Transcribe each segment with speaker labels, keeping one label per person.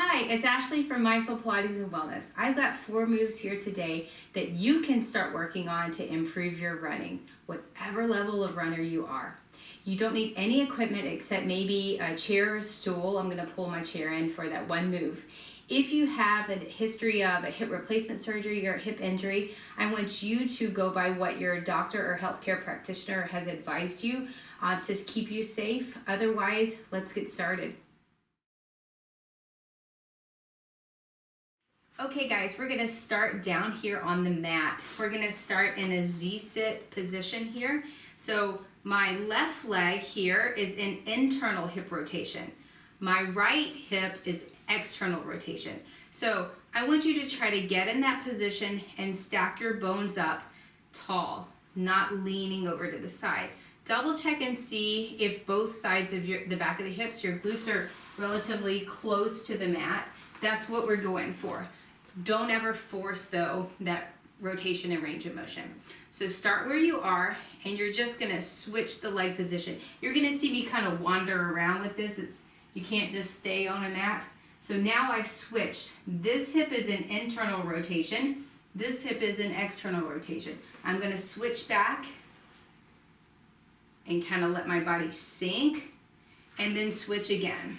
Speaker 1: Hi, it's Ashley from Mindful Pilates and Wellness. I've got 4 moves here today that you can start working on to improve your running, whatever level of runner you are. You don't need any equipment except maybe a chair or stool. I'm going to pull my chair in for that one move. If you have a history of a hip replacement surgery or a hip injury, I want you to go by what your doctor or healthcare practitioner has advised you to keep you safe. Otherwise, let's get started. Okay guys, we're gonna start down here on the mat. We're gonna start in a Z-sit position here. So my left leg here is in internal hip rotation. My right hip is external rotation. So I want you to try to get in that position and stack your bones up tall, not leaning over to the side. Double check and see if both sides of the back of the hips, your glutes are relatively close to the mat. That's what we're going for. Don't ever force, though, that rotation and range of motion. So start where you are, and you're just going to switch the leg position. You're going to see me kind of wander around with this. You can't just stay on a mat. So now I've switched. This hip is in internal rotation. This hip is in external rotation. I'm going to switch back and kind of let my body sink, and then switch again.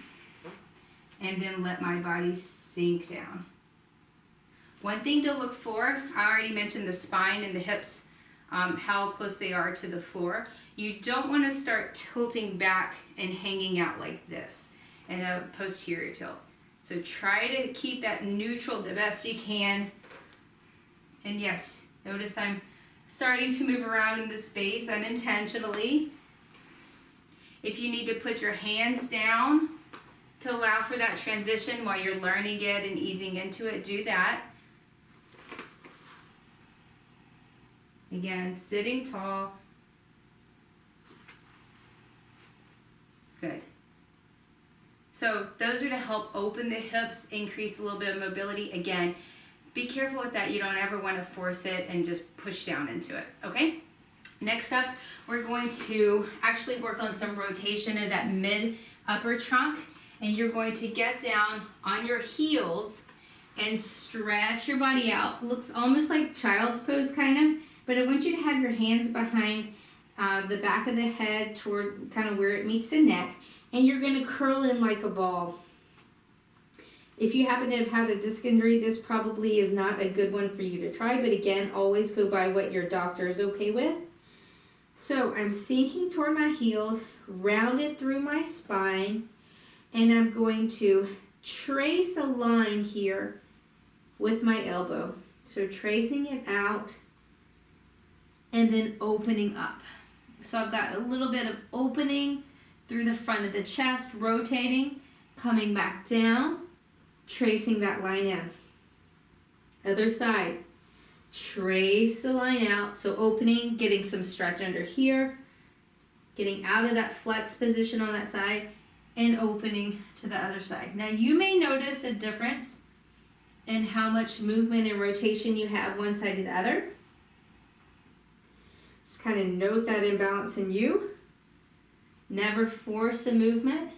Speaker 1: And then let my body sink down. One thing to look for, I already mentioned the spine and the hips, how close they are to the floor. You don't want to start tilting back and hanging out like this in a posterior tilt. So try to keep that neutral the best you can. And yes, notice I'm starting to move around in the space unintentionally. If you need to put your hands down to allow for that transition while you're learning it and easing into it, do that. Again, sitting tall. Good. So those are to help open the hips, increase a little bit of mobility. Again, be careful with that. You don't ever want to force it and just push down into it, okay? Next up, we're going to actually work on some rotation of that mid-upper trunk, and you're going to get down on your heels and stretch your body out. Looks almost like child's pose kind of. But I want you to have your hands behind the back of the head toward kind of where it meets the neck, and you're going to curl in like a ball. If you happen to have had a disc injury, this probably is not a good one for you to try, but again, always go by what your doctor is okay with. So I'm sinking toward my heels, rounded through my spine, and I'm going to trace a line here with my elbow. So tracing it out, and then opening up. So I've got a little bit of opening through the front of the chest, rotating, coming back down, tracing that line in. Other side, trace the line out, so opening, getting some stretch under here, getting out of that flex position on that side, and opening to the other side. Now you may notice a difference in how much movement and rotation you have one side to the other. Just kind of note that imbalance in you. Never force a movement.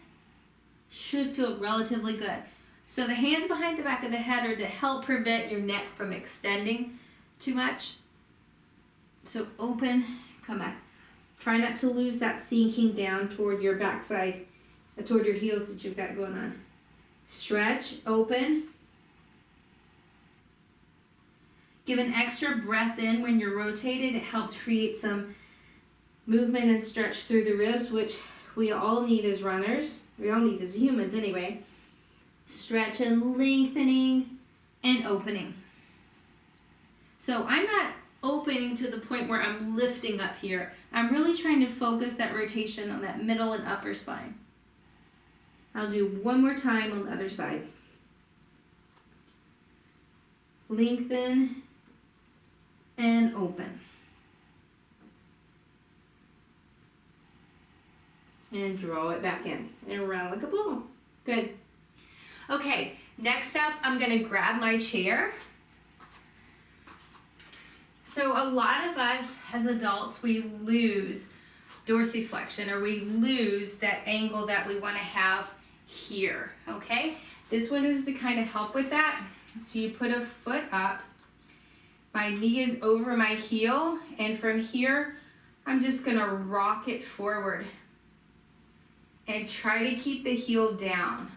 Speaker 1: Should feel relatively good. So the hands behind the back of the head are to help prevent your neck from extending too much. So open, come back. Try not to lose that sinking down toward your backside, toward your heels that you've got going on. Stretch, open. Give an extra breath in when you're rotated. It helps create some movement and stretch through the ribs, which we all need as runners. We all need as humans anyway. Stretch and lengthening and opening. So I'm not opening to the point where I'm lifting up here. I'm really trying to focus that rotation on that middle and upper spine. I'll do one more time on the other side. Lengthen and open. And draw it back in and around like a ball. Good. Okay, next up, I'm gonna grab my chair. So a lot of us as adults, we lose dorsiflexion, or we lose that angle that we wanna have here, okay? This one is to kind of help with that. So you put a foot up, my knee is over my heel, and from here, I'm just gonna rock it forward and try to keep the heel down.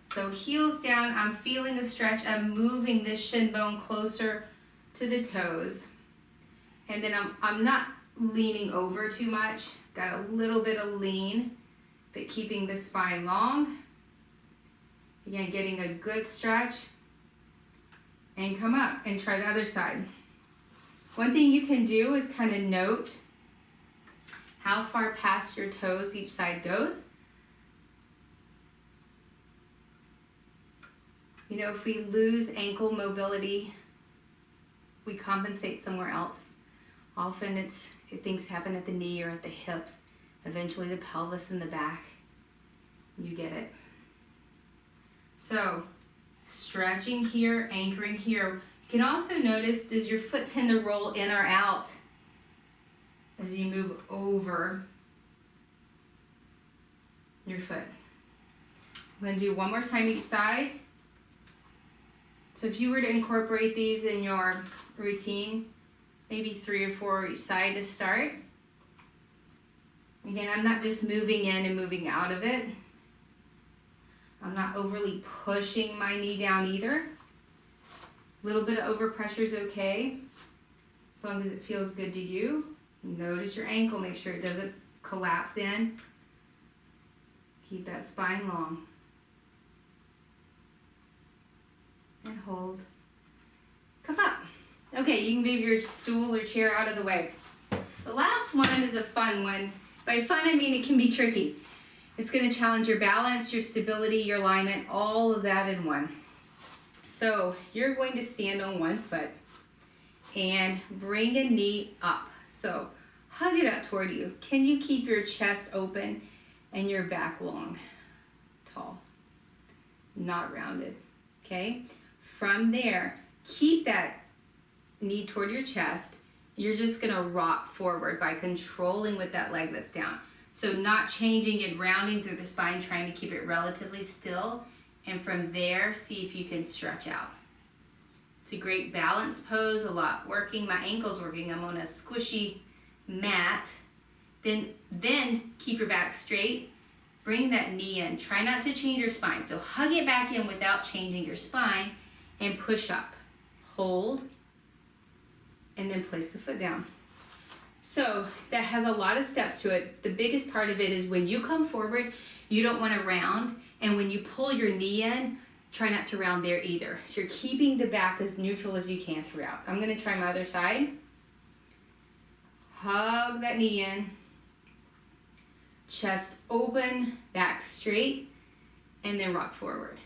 Speaker 1: So heels down, I'm feeling a stretch, I'm moving this shin bone closer to the toes. And then I'm not leaning over too much, got a little bit of lean, but keeping the spine long. Again, getting a good stretch. And come up and try the other side. One thing you can do is kind of note how far past your toes each side goes. You know, if we lose ankle mobility, we compensate somewhere else. Often things happen at the knee or at the hips, eventually the pelvis and the back. You get it. So, stretching here, anchoring here. You can also notice, does your foot tend to roll in or out as you move over your foot? I'm going to do one more time each side. So if you were to incorporate these in your routine, maybe 3 or 4 each side to start. Again, I'm not just moving in and moving out of it. I'm not overly pushing my knee down either. A little bit of overpressure is okay, as long as it feels good to you. Notice your ankle, make sure it doesn't collapse in. Keep that spine long. And hold. Come up. Okay, you can move your stool or chair out of the way. The last one is a fun one. By fun, I mean it can be tricky. It's going to challenge your balance, your stability, your alignment, all of that in one. So you're going to stand on one foot and bring a knee up. So hug it up toward you. Can you keep your chest open and your back long, tall, not rounded, okay? From there, keep that knee toward your chest. You're just gonna rock forward by controlling with that leg that's down. So not changing and rounding through the spine, trying to keep it relatively still. And from there, see if you can stretch out. It's a great balance pose, a lot working. My ankle's working. I'm on a squishy mat. Then keep your back straight. Bring that knee in. Try not to change your spine. So hug it back in without changing your spine and push up. Hold. And then place the foot down. So that has a lot of steps to it. The biggest part of it is when you come forward, you don't want to round. And when you pull your knee in, try not to round there either. So you're keeping the back as neutral as you can throughout. I'm going to try my other side. Hug that knee in. Chest open, back straight, and then rock forward.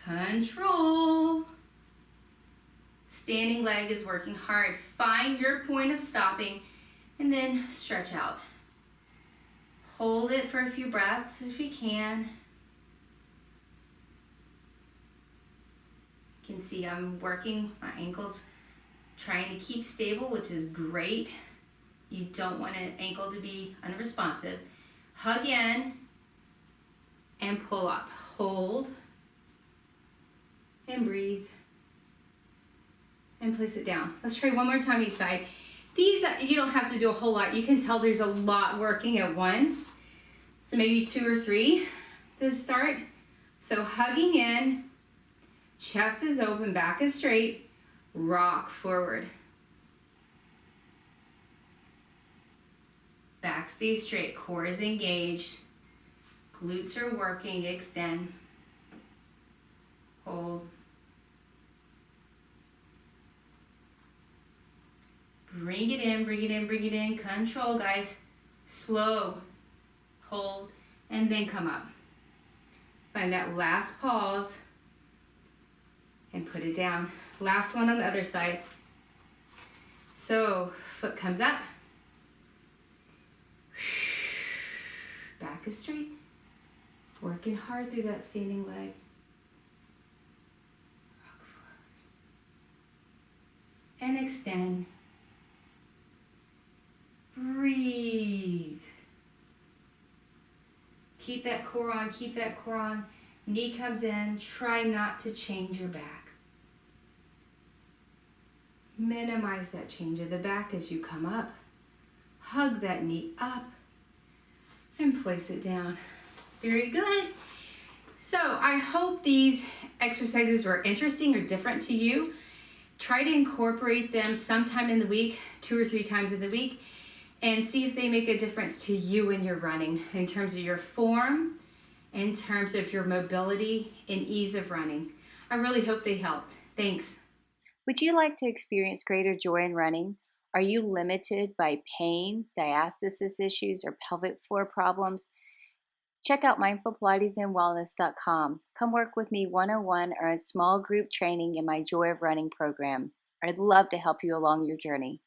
Speaker 1: Control. Standing leg is working hard. Find your point of stopping and then stretch out. Hold it for a few breaths if you can. You can see I'm working my ankles, trying to keep stable, which is great. You don't want an ankle to be unresponsive. Hug in and pull up. Hold and breathe. And place it down. Let's try one more time each side. These, you don't have to do a whole lot. You can tell there's a lot working at once. So maybe 2 or 3 to start. So hugging in, chest is open, back is straight, rock forward. Back stays straight, core is engaged, glutes are working, extend, hold. Bring it in, bring it in, bring it in. Control, guys. Slow. Hold. And then come up. Find that last pause. And put it down. Last one on the other side. So, foot comes up. Back is straight. Working hard through that standing leg. Rock forward. And extend. Breathe. Keep that core on, keep that core on. Knee comes in, try not to change your back. Minimize that change of the back as you come up. Hug that knee up and place it down. Very good. So I hope these exercises were interesting or different to you. Try to incorporate them sometime in the week, 2 or 3 times in the week, and see if they make a difference to you when you're running in terms of your form, in terms of your mobility and ease of running. I really hope they helped. Thanks.
Speaker 2: Would you like to experience greater joy in running? Are you limited by pain, diastasis issues, or pelvic floor problems? Check out mindfulpilatesandwellness.com. Come work with me one-on-one or in small group training in my Joy of Running program. I'd love to help you along your journey.